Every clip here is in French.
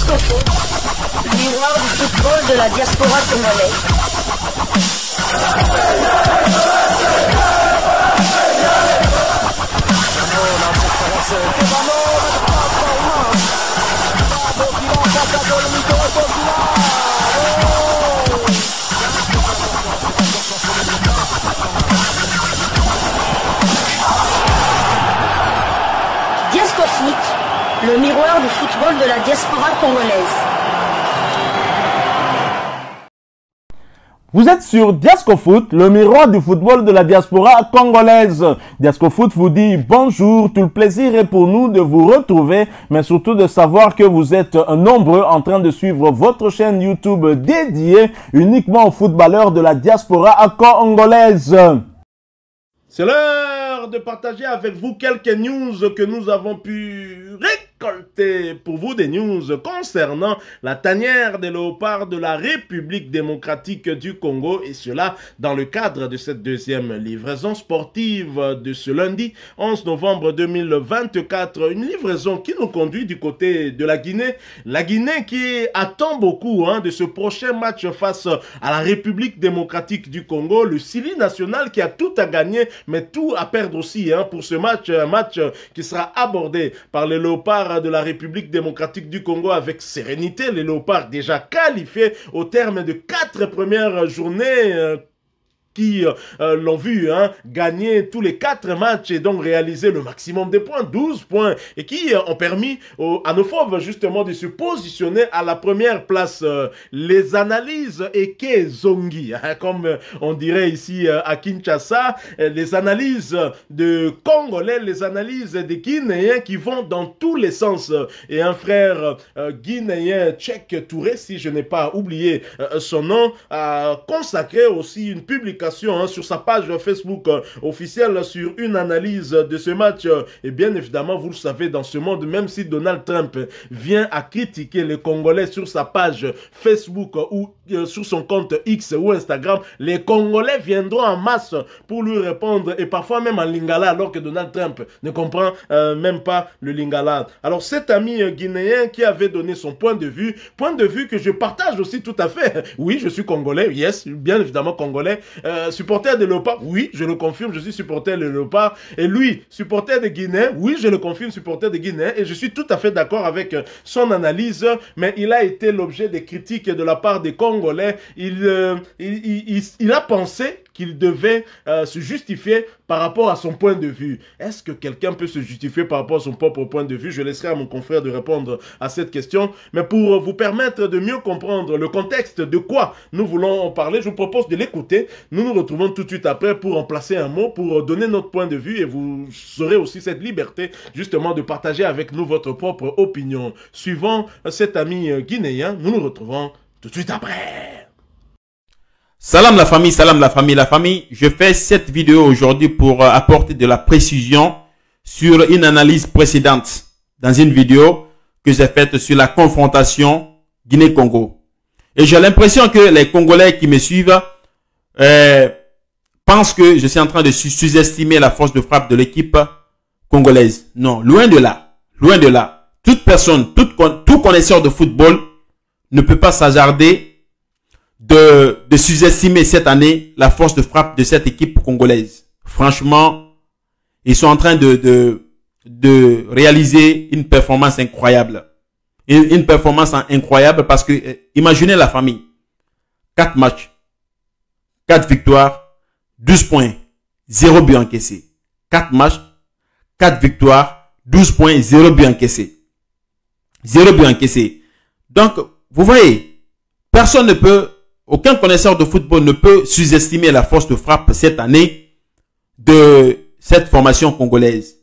Diasco Foot, le miroir du football de la diaspora congolaise. Diasco Foot, le miroir du football de la diaspora congolaise. Vous êtes sur Diasco Foot, le miroir du football de la diaspora congolaise. Diasco Foot vous dit bonjour, tout le plaisir est pour nous de vous retrouver, mais surtout de savoir que vous êtes nombreux en train de suivre votre chaîne YouTube dédiée uniquement aux footballeurs de la diaspora congolaise. C'est l'heure de partager avec vous quelques news que nous avons pu récolter pour vous, des news concernant la tanière des léopards de la République démocratique du Congo, et cela dans le cadre de cette deuxième livraison sportive de ce lundi 11 novembre 2024. Une livraison qui nous conduit du côté de la Guinée. La Guinée qui attend beaucoup de ce prochain match face à la République démocratique du Congo. Le Sili national qui a tout à gagner mais tout à perdre aussi pour ce match. Un match qui sera abordé par les léopards de la République démocratique du Congo avec sérénité. Les léopards déjà qualifiés au terme de 4 premières journées qui l'ont vu gagner tous les 4 matchs et donc réaliser le maximum de points, 12 points, et qui ont permis à nos fauves justement de se positionner à la première place. Les analyses Eke Zongi, comme on dirait ici à Kinshasa, les analyses de Congolais, les analyses des Guinéens qui vont dans tous les sens. Et un frère guinéen, Tchèque Touré, si je n'ai pas oublié son nom, a consacré aussi une publication sur sa page Facebook officielle sur une analyse de ce match. Et bien évidemment, vous le savez, dans ce monde, même si Donald Trump vient à critiquer les Congolais sur sa page Facebook ou sur son compte X ou Instagram, les Congolais viendront en masse pour lui répondre, et parfois même en lingala, alors que Donald Trump ne comprend même pas le lingala. Alors cet ami guinéen qui avait donné son point de vue que je partage aussi tout à fait. Oui, je suis Congolais, yes, bien évidemment Congolais. Supporter de léopards, oui, je le confirme, je suis supporter de léopards. Et lui, supporter des Guinéens, oui, je le confirme, supporter des Guinéens. Et je suis tout à fait d'accord avec son analyse, mais il a été l'objet des critiques de la part des Congolais. Il a pensé qu'il devait se justifier par rapport à son point de vue. Est-ce que quelqu'un peut se justifier par rapport à son propre point de vue? Je laisserai à mon confrère de répondre à cette question. Mais pour vous permettre de mieux comprendre le contexte de quoi nous voulons en parler, je vous propose de l'écouter. Nous nous retrouvons tout de suite après pour en placer un mot, pour donner notre point de vue, et vous aurez aussi cette liberté justement de partager avec nous votre propre opinion. Suivant cet ami guinéen, nous nous retrouvons tout de suite après. Salam la famille, salam la famille, la famille. Je fais cette vidéo aujourd'hui pour apporter de la précision sur une analyse précédente dans une vidéo que j'ai faite sur la confrontation Guinée-Congo. Et j'ai l'impression que les Congolais qui me suivent pensent que je suis en train de sous-estimer la force de frappe de l'équipe congolaise. Non, loin de là. Loin de là. Toute personne, tout connaisseur de football ne peut pas s'hasarder de sous-estimer cette année la force de frappe de cette équipe congolaise. Franchement, ils sont en train de réaliser une performance incroyable. Une performance incroyable parce que, imaginez la famille. 4 matchs, 4 victoires, 12 points, 0 but encaissé. 4 matchs, 4 victoires, 12 points, 0 but encaissé. 0 but encaissé. Donc, vous voyez, personne ne peut, aucun connaisseur de football ne peut sous-estimer la force de frappe cette année de cette formation congolaise.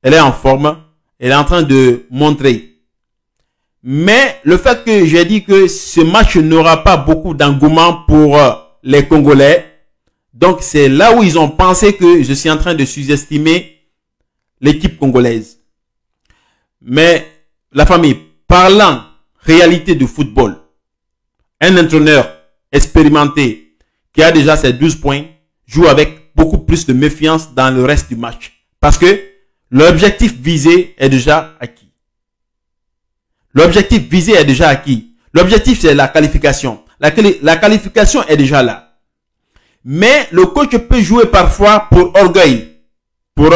Elle est en forme, elle est en train de montrer. Mais le fait que j'ai dit que ce match n'aura pas beaucoup d'engouement pour les Congolais, donc c'est là où ils ont pensé que je suis en train de sous-estimer l'équipe congolaise. Mais la famille, parlant réalité du football, un entraîneur expérimenté qui a déjà ses 12 points joue avec beaucoup plus de méfiance dans le reste du match. Parce que l'objectif visé est déjà acquis. L'objectif visé est déjà acquis. L'objectif, c'est la qualification. La qualification est déjà là. Mais le coach peut jouer parfois pour orgueil. Pour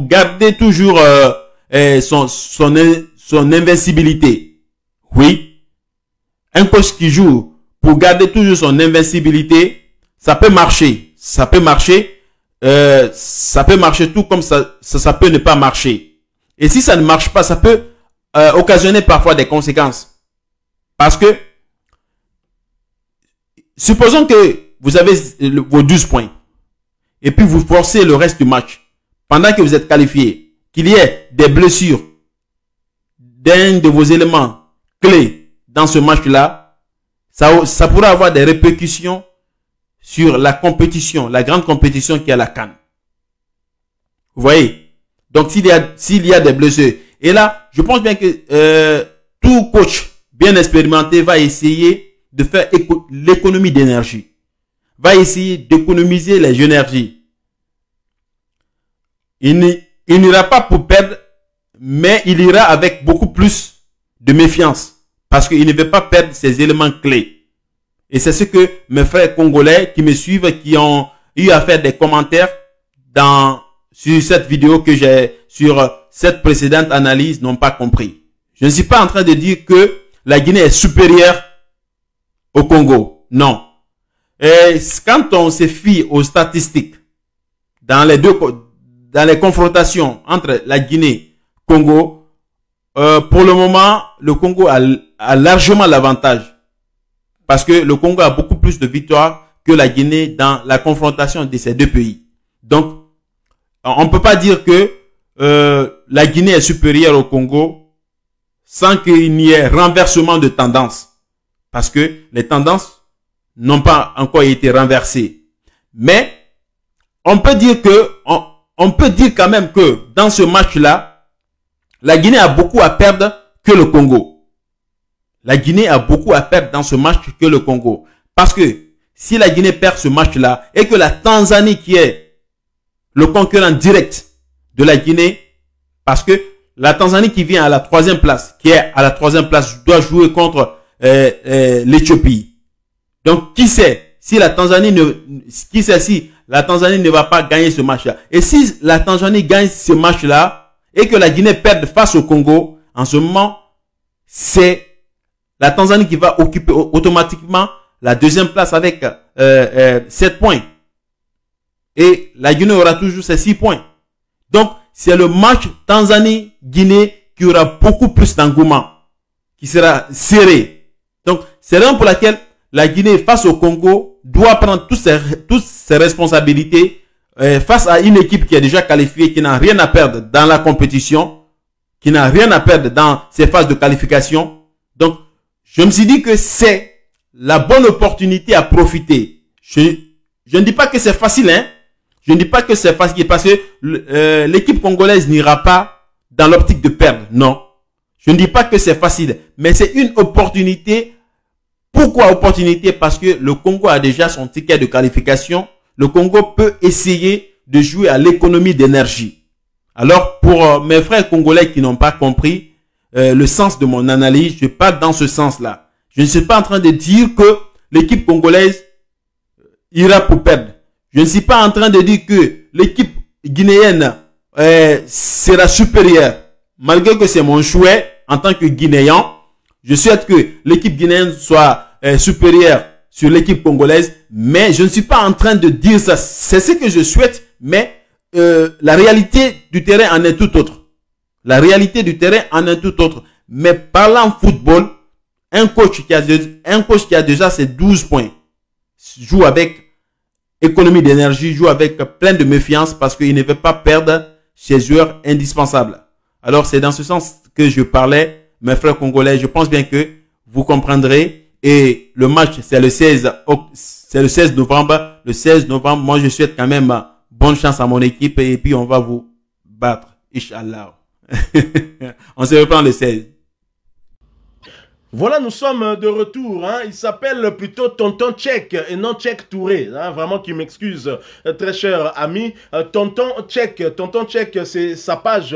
garder toujours son invincibilité. Oui. Un coach qui joue pour garder toujours son invincibilité, ça peut marcher. Ça peut marcher tout comme ça peut ne pas marcher. Et si ça ne marche pas, ça peut occasionner parfois des conséquences. Parce que, supposons que vous avez vos 12 points, et puis vous forcez le reste du match, pendant que vous êtes qualifié, qu'il y ait des blessures d'un de vos éléments clés dans ce match-là, ça pourrait avoir des répercussions sur la compétition, la grande compétition qui est la CAN. Vous voyez? Donc, s'il y a des blessures. Et là, je pense bien que tout coach bien expérimenté va essayer de faire l'économie d'énergie. Va essayer d'économiser les énergies. Il n'ira pas pour perdre, mais il ira avec beaucoup plus de méfiance. Parce qu'il ne veut pas perdre ses éléments clés. Et c'est ce que mes frères congolais qui me suivent, qui ont eu à faire des commentaires sur cette vidéo que j'ai, sur cette précédente analyse, n'ont pas compris. Je ne suis pas en train de dire que la Guinée est supérieure au Congo. Non. Et quand on se fie aux statistiques, dans les confrontations entre la Guinée et le Congo, pour le moment, le Congo a largement l'avantage. Parce que le Congo a beaucoup plus de victoires que la Guinée dans la confrontation de ces deux pays. Donc, on ne peut pas dire que la Guinée est supérieure au Congo sans qu'il n'y ait renversement de tendance. Parce que les tendances n'ont pas encore été renversées. Mais, on peut dire quand même que dans ce match-là, la Guinée a beaucoup à perdre que le Congo. La Guinée a beaucoup à perdre dans ce match que le Congo. Parce que si la Guinée perd ce match-là et que la Tanzanie qui est le concurrent direct de la Guinée, parce que la Tanzanie qui vient à la 3e place, doit jouer contre l'Éthiopie. Donc, qui sait si la Tanzanie ne va pas gagner ce match-là. Et si la Tanzanie gagne ce match-là et que la Guinée perde face au Congo, en ce moment, c'est la Tanzanie qui va occuper automatiquement la 2e place avec 7 points. Et la Guinée aura toujours ses 6 points. Donc, c'est le match Tanzanie-Guinée qui aura beaucoup plus d'engouement, qui sera serré. Donc, c'est la raison pour laquelle la Guinée, face au Congo, doit prendre toutes ses responsabilités face à une équipe qui est déjà qualifiée, qui n'a rien à perdre dans la compétition, qui n'a rien à perdre dans ses phases de qualification. Donc, je me suis dit que c'est la bonne opportunité à profiter. Je ne dis pas que c'est facile, hein. Je ne dis pas que c'est facile parce que l'équipe congolaise n'ira pas dans l'optique de perdre. Non. Je ne dis pas que c'est facile, mais c'est une opportunité. Pourquoi opportunité? Parce que le Congo a déjà son ticket de qualification. Le Congo peut essayer de jouer à l'économie d'énergie. Alors, pour mes frères congolais qui n'ont pas compris le sens de mon analyse, je parle dans ce sens-là. Je ne suis pas en train de dire que l'équipe congolaise ira pour perdre. Je ne suis pas en train de dire que l'équipe guinéenne sera supérieure. Malgré que c'est mon souhait en tant que Guinéen, je souhaite que l'équipe guinéenne soit supérieure sur l'équipe congolaise, mais je ne suis pas en train de dire ça. C'est ce que je souhaite, mais la réalité du terrain en est tout autre. La réalité du terrain en est tout autre. Mais parlant football, un coach qui a déjà ses 12 points joue avec économie d'énergie, joue avec plein de méfiance parce qu'il ne veut pas perdre ses joueurs indispensables. Alors, c'est dans ce sens que je parlais, mes frères congolais. Je pense bien que vous comprendrez. Et le match, c'est le 16 novembre. Le 16 novembre, moi, je souhaite quand même bonne chance à mon équipe et puis on va vous battre. Inch'Allah. On se reprend le 16. Voilà, nous sommes de retour. Hein. Il s'appelle plutôt Tonton Tchèque et non Tchèque Touré. Hein. Vraiment qu'il m'excuse, très cher ami. Tonton Tchèque, c'est sa page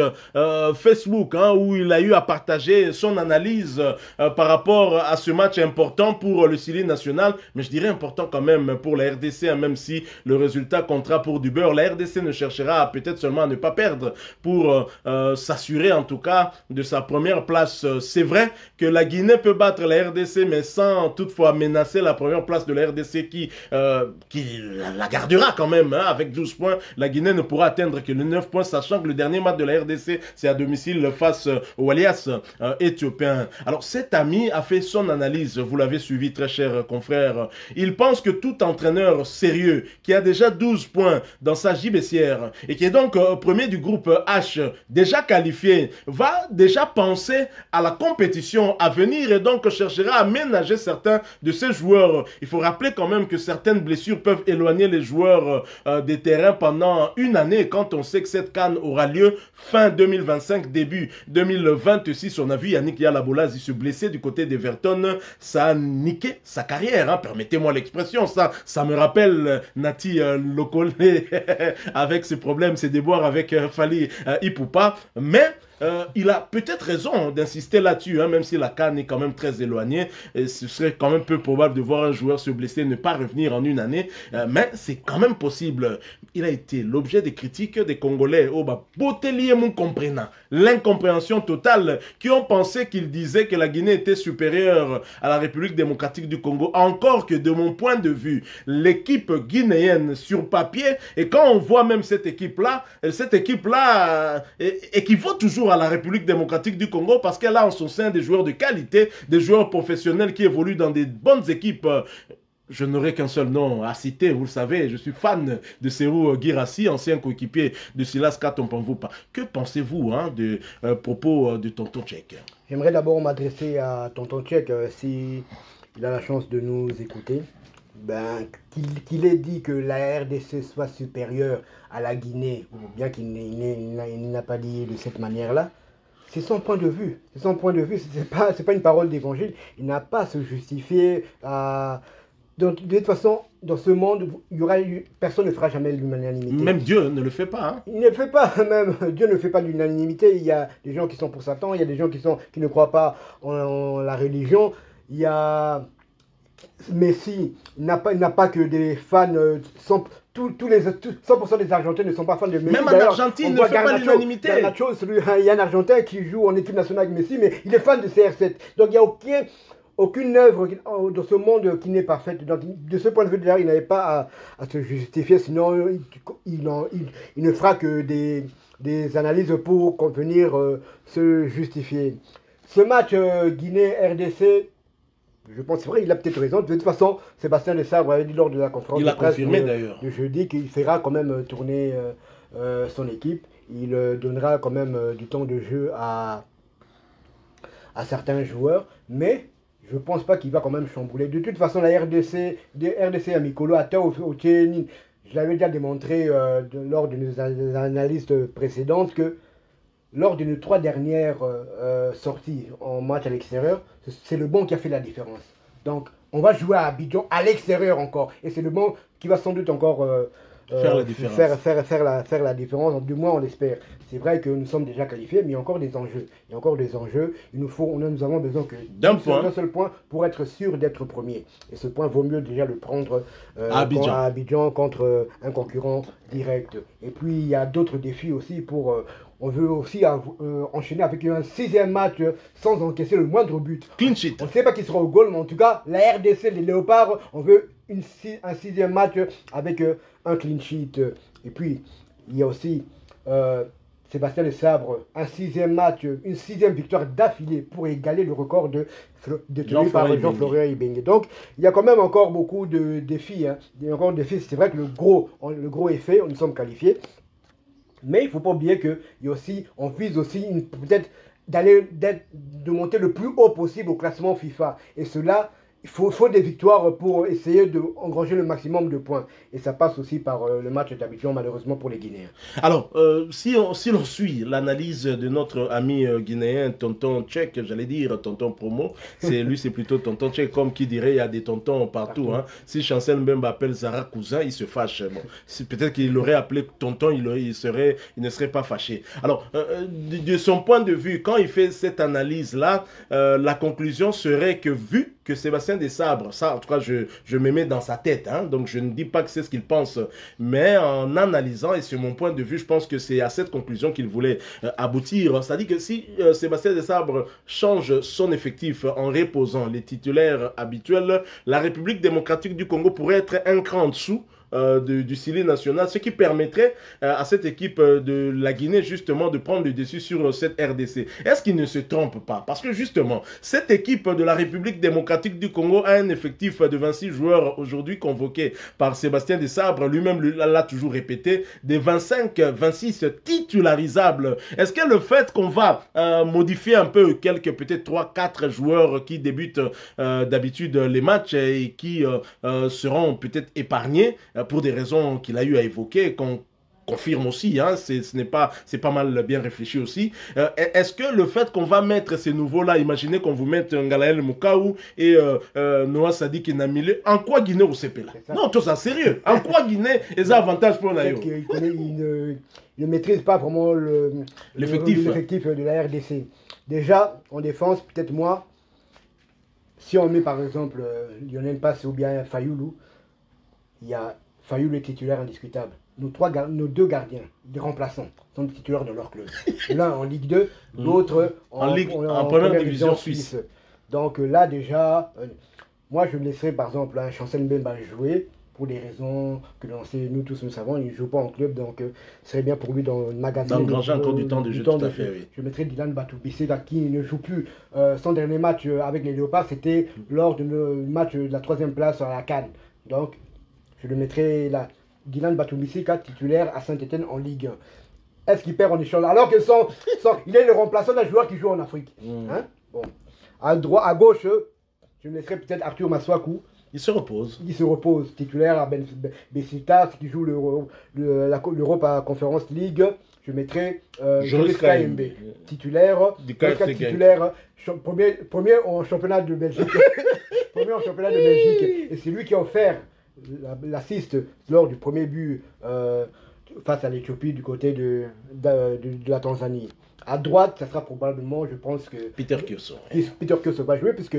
Facebook hein, où il a eu à partager son analyse par rapport à ce match important pour le Syli national. Mais je dirais important quand même pour la RDC, hein, même si le résultat comptera pour du beurre. La RDC ne cherchera peut-être seulement à ne pas perdre pour s'assurer en tout cas de sa première place. C'est vrai que la Guinée peut battre la RDC, mais sans toutefois menacer la première place de la RDC qui la gardera quand même. Hein, avec 12 points, la Guinée ne pourra atteindre que les 9 points, sachant que le dernier match de la RDC, c'est à domicile face au Alias éthiopien. Alors cet ami a fait son analyse, vous l'avez suivi très cher confrère. Il pense que tout entraîneur sérieux, qui a déjà 12 points dans sa gibecière, et qui est donc premier du groupe H, déjà qualifié, va déjà penser à la compétition à venir et donc cherchera à ménager certains de ces joueurs. Il faut rappeler quand même que certaines blessures peuvent éloigner les joueurs des terrains pendant une année quand on sait que cette CAN aura lieu fin 2025, début 2026. On a vu Yannick Yalabolaz se blesser du côté d'Everton. Ça a niqué sa carrière, hein, permettez-moi l'expression. Ça me rappelle Nati Lokole avec ses problèmes, ses déboires avec Fali Ipupa. Mais il a peut-être raison d'insister là-dessus, hein, même si la CAN est quand même très éloignée. Et ce serait quand même peu probable de voir un joueur se blesser et ne pas revenir en une année. Mais c'est quand même possible. Il a été l'objet des critiques des Congolais. Oh bah, Botelier mon comprenant. L'incompréhension totale, qui ont pensé qu'il disait que la Guinée était supérieure à la République démocratique du Congo. Encore que de mon point de vue, l'équipe guinéenne sur papier, et quand on voit même cette équipe-là équivaut toujours à la République démocratique du Congo parce qu'elle a en son sein des joueurs de qualité, des joueurs professionnels qui évoluent dans des bonnes équipes. Je n'aurai qu'un seul nom à citer, vous le savez, je suis fan de Serhou Guirassy, ancien coéquipier de Silas Katompanvupa. Que pensez-vous hein, de propos de Tonton Tchèque? J'aimerais d'abord m'adresser à Tonton Tchèque, si il a la chance de nous écouter. Ben, qu'il ait dit que la RDC soit supérieure à la Guinée, ou bien qu'il n'a pas dit de cette manière-là, c'est son point de vue. C'est son point de vue, c'est pas une parole d'évangile. Il n'a pas à se justifier. De toute façon, dans ce monde, personne ne fera jamais l'unanimité. Même Dieu ne le fait pas. Hein? Il ne fait pas, même Dieu ne fait pas l'unanimité. Il y a des gens qui sont pour Satan, il y a des gens qui ne croient pas en la religion. Il y a Messi n'a pas que des fans, 100% des Argentins ne sont pas fans de Messi. Même en Argentine, il ne fait pas l'unanimité. Il y a un Argentin qui joue en équipe nationale avec Messi, mais il est fan de CR7. Donc il n'y a aucune œuvre dans ce monde qui n'est pas faite. Donc, de ce point de vue, il n'avait pas à se justifier, sinon il ne fera que des analyses pour venir se justifier. Ce match Guinée-RDC, je pense, c'est vrai, il a peut-être raison. De toute façon, Sébastien Desabre avait dit lors de la conférence de presse de jeudi qu'il fera quand même tourner son équipe. Il donnera quand même du temps de jeu à certains joueurs. Mais je ne pense pas qu'il va quand même chambouler. De toute façon, la RDC à Mikolo, à Tao, au Tchénin, je l'avais déjà démontré lors de nos analyses précédentes que lors de nos 3 dernières sorties en match à l'extérieur, c'est le banc qui a fait la différence. Donc, on va jouer à Abidjan à l'extérieur encore. Et c'est le banc qui va sans doute encore faire la différence. Du moins, on l'espère. C'est vrai que nous sommes déjà qualifiés, mais il y a encore des enjeux. Nous avons besoin d'un seul point pour être sûr d'être premier. Et ce point, vaut mieux déjà le prendre à Abidjan contre un concurrent direct. Et puis, il y a d'autres défis aussi pour... on veut aussi enchaîner avec un 6e match sans encaisser le moindre but. Clean sheet. On ne sait pas qui sera au goal, mais en tout cas, la RDC, les Léopards, on veut un 6e match avec un clean sheet. Et puis, il y a aussi Sébastien Desabre, un 6e match, une 6e victoire d'affilée pour égaler le record détenu par Jean-Florent Ibenge. Donc, il y a quand même encore beaucoup de défis. Hein. Il y a encore des défis. C'est vrai que le gros est fait, nous sommes qualifiés. Mais il ne faut pas oublier qu'on vise aussi peut-être de monter le plus haut possible au classement FIFA. Et cela il faut des victoires pour essayer d'engranger le maximum de points. Et ça passe aussi par le match d'Abidjan, malheureusement, pour les Guinéens. Alors, si l'on suit l'analyse de notre ami guinéen, tonton Tchèque, j'allais dire tonton Promo, c'est plutôt tonton Tchèque, comme qui dirait, il y a des tontons partout. Hein. Si Chancel Mbemba appelle Zara cousin, il se fâche. Bon, peut-être qu'il l'aurait appelé tonton, il ne serait pas fâché. Alors, de son point de vue, quand il fait cette analyse-là, la conclusion serait que vu que Sébastien Desabre, ça en tout cas je me mets dans sa tête, hein, donc je ne dis pas que c'est ce qu'il pense, mais en analysant, et sur mon point de vue, je pense que c'est à cette conclusion qu'il voulait aboutir. C'est-à-dire que si Sébastien Desabre change son effectif en reposant les titulaires habituels, la République démocratique du Congo pourrait être un cran en dessous du Sili national, ce qui permettrait à cette équipe de la Guinée justement de prendre le dessus sur cette RDC. Est-ce qu'il ne se trompe pas? Parce que justement, cette équipe de la République démocratique du Congo a un effectif de 26 joueurs aujourd'hui convoqués par Sébastien Desabre, lui-même l'a toujours répété, des 25-26 titularisables. Est-ce que le fait qu'on va modifier un peu quelques peut-être 3-4 joueurs qui débutent d'habitude les matchs et qui seront peut-être épargnés pour des raisons qu'il a eu à évoquer, qu'on confirme aussi, hein, c'est pas mal bien réfléchi aussi. Est-ce que le fait qu'on va mettre ces nouveaux-là, imaginez qu'on vous mette Ngalael Mukaou et Noah Sadik Namile, en quoi Guinée au CP là? Non, tout ça sérieux. En quoi Guinée est avantage pour Nayo? Il ne maîtrise pas vraiment l'effectif de la RDC. Déjà, en défense, peut-être moi, si on met par exemple Lionel Passe ou bien Fayoulou, il y a Fayoulou est titulaire indiscutable. Nos deux gardiens, des remplaçants, sont des titulaires de leur club. L'un en Ligue 2, l'autre en première division suisse. Donc là déjà, moi je me laisserais par exemple Chancel Mbemba jouer, pour des raisons que nous tous nous savons, il ne joue pas en club, donc ce serait bien pour lui dans le magasin. D'engranger encore du temps de jeu, tout à fait, oui. Je mettrais Dylan Batoubissé, qui ne joue plus. Son dernier match avec les Léopards, c'était lors du match de la 3e place à la CAN. Donc, je le mettrai là. Dylan Batoubissé, titulaire à Saint-Etienne en Ligue 1. Est-ce qu'il perd en échange? Alors que il est le remplaçant d'un joueur qui joue en Afrique. Hein? Bon. À gauche, je me laisserai peut-être Arthur Maswaku. Il se repose. Il se repose. Titulaire à Besiktas, qui joue l'Europa Conference League. Je mettrai Joris KMB. Titulaire. Titulaire. Premier en championnat de Belgique. Premier en championnat de Belgique. Et c'est lui qui a offert l'assist lors du premier but face à l'Éthiopie du côté de la Tanzanie. À droite, ça sera probablement, je pense que Peter Kioso. Peter Kioso va jouer puisque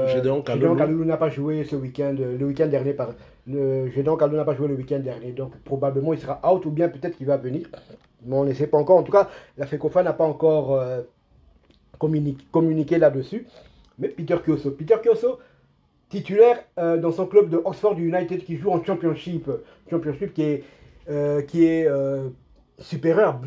Gédéon Kaloulou n'a pas joué le week-end dernier. Gédéon Kaloulou n'a pas joué le week-end dernier, donc probablement il sera out ou bien peut-être qu'il va venir. Mais on ne sait pas encore. En tout cas, la FECOFA n'a pas encore communiqué là-dessus. Mais Peter Kioso, titulaire dans son club de Oxford United qui joue en Championship qui est supérieur à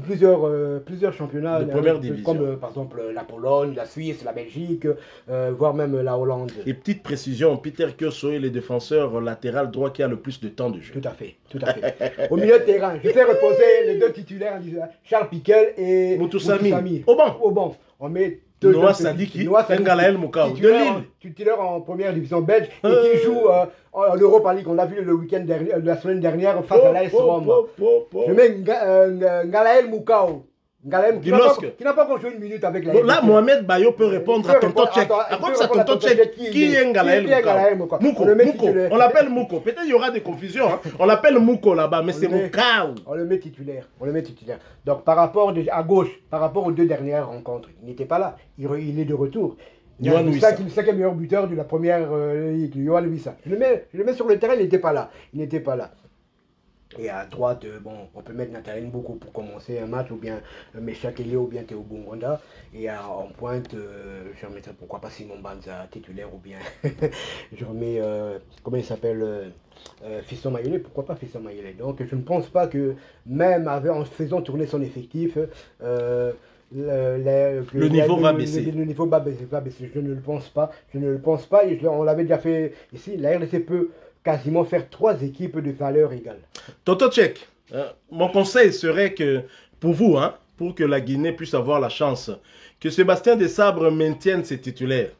plusieurs championnats de première division, comme par exemple la Pologne, la Suisse, la Belgique, voire même la Hollande. Et petite précision, Peter Kioso est le défenseur latéral droit qui a le plus de temps de jeu. Tout à fait. Au milieu de terrain, je fais reposer les deux titulaires, Charles Piquel et Moutoussamy. Au banc. On met Noah Sadiki, Ngalael Mukaou, de Lille. Titulaire en première division belge et qui joue en Europa League. On l'a vu le week-end dernier, la semaine dernière face à l'AS Rome. Je mets Ngalael Mukaou. Qui n'a pas encore joué une minute avec la là, Mohamed Bayo peut répondre à tonton Tchèque. Comme ça, tonton Tchèque, qui est Ngalael Mukaou? Mouko. On l'appelle Mouko. Peut-être il y aura des confusions. Hein. On l'appelle Mouko là-bas, mais c'est Mukaou. On le met titulaire. Donc, par rapport à gauche, par rapport aux deux dernières rencontres, il n'était pas là. Il est de retour. Il est le 5e meilleur buteur de la première ligue, Yohan Wissa. Je le mets sur le terrain, il n'était pas là. Et à droite, on peut mettre Nathalie Mboko pour commencer un match, ou bien Mesha Kele, ou bien Théo Bungonda. Et en pointe, je remettrai pourquoi pas Simon Banza titulaire, ou bien je remets, comment il s'appelle, Fiston Mayele, pourquoi pas Fiston Mayele. Donc je ne pense pas que, même en faisant tourner son effectif, le niveau va baisser. Le niveau va baisser. Je ne le pense pas. Et on l'avait déjà fait ici. La RDC peut quasiment faire 3 équipes de valeur égale. Tonton Tchèque, mon conseil serait que, pour vous, pour que la Guinée puisse avoir la chance, que Sébastien Desabre maintienne ses titulaires.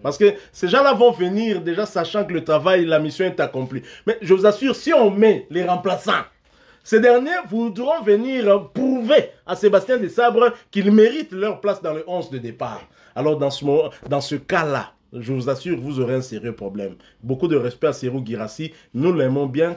Parce que ces gens-là vont venir déjà sachant que le travail, la mission est accomplie. Mais je vous assure, si on met les remplaçants, ces derniers voudront venir prouver à Sébastien Desabre qu'ils méritent leur place dans le 11 de départ. Alors dans ce cas-là, je vous assure, vous aurez un sérieux problème. Beaucoup de respect à Serhou Guirassy. Nous l'aimons bien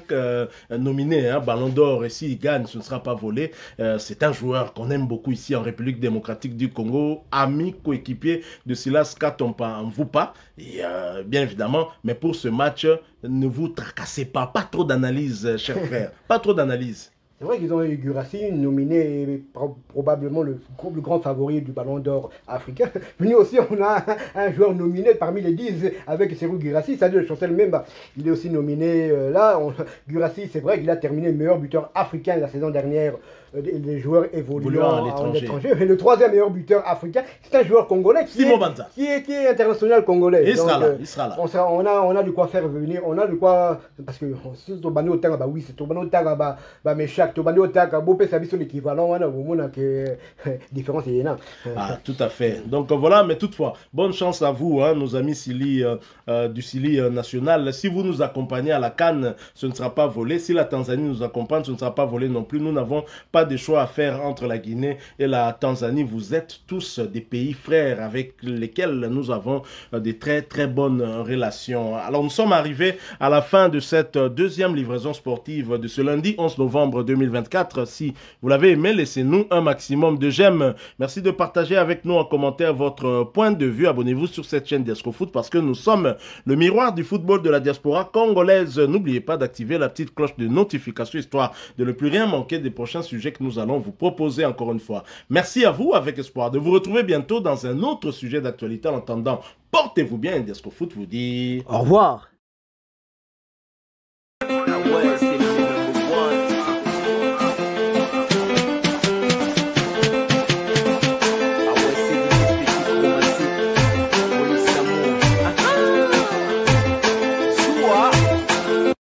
nominé Ballon d'Or. Et s'il gagne, ce ne sera pas volé. C'est un joueur qu'on aime beaucoup ici en République démocratique du Congo. Ami, coéquipier de Silas Katompa Mvupa. Et bien évidemment, mais pour ce match, ne vous tracassez pas. Pas trop d'analyse, cher frère. Pas trop d'analyse. C'est vrai qu'ils ont eu Guirassy, nominé probablement le grand favori du Ballon d'Or africain. Mais nous aussi, on a un joueur nominé parmi les 10 avec Serhou Guirassy, Sadio Chancel Memba. Il est aussi nominé là. Guirassy, c'est vrai qu'il a terminé meilleur buteur africain la saison dernière. Les joueurs évoluant à l'étranger. Et le troisième meilleur buteur africain, c'est un joueur congolais qui est international congolais. Il sera là. On a de quoi faire venir. On a de quoi. Parce que si Tobano Otanga, oui, c'est Tobano Otanga, Meshak, Tobano Otanga, Bopé Sabiso l'équivalent, on a au que différence est énorme. Ah, tout à fait. Donc voilà, mais toutefois, bonne chance à vous, nos amis Sili, du Sili national. Si vous nous accompagnez à la CAN, ce ne sera pas volé. Si la Tanzanie nous accompagne, ce ne sera pas volé non plus. Nous n'avons pas de choix à faire entre la Guinée et la Tanzanie. Vous êtes tous des pays frères avec lesquels nous avons des très très bonnes relations. Alors nous sommes arrivés à la fin de cette deuxième livraison sportive de ce lundi 11 novembre 2024. Si vous l'avez aimé, laissez-nous un maximum de j'aime. Merci de partager avec nous en commentaire votre point de vue. Abonnez-vous sur cette chaîne Diasco Foot parce que nous sommes le miroir du football de la diaspora congolaise. N'oubliez pas d'activer la petite cloche de notification histoire de ne plus rien manquer des prochains sujets que nous allons vous proposer encore une fois. Merci à vous avec espoir de vous retrouver bientôt dans un autre sujet d'actualité. En attendant, portez-vous bien. Diasco Foot vous dit au revoir.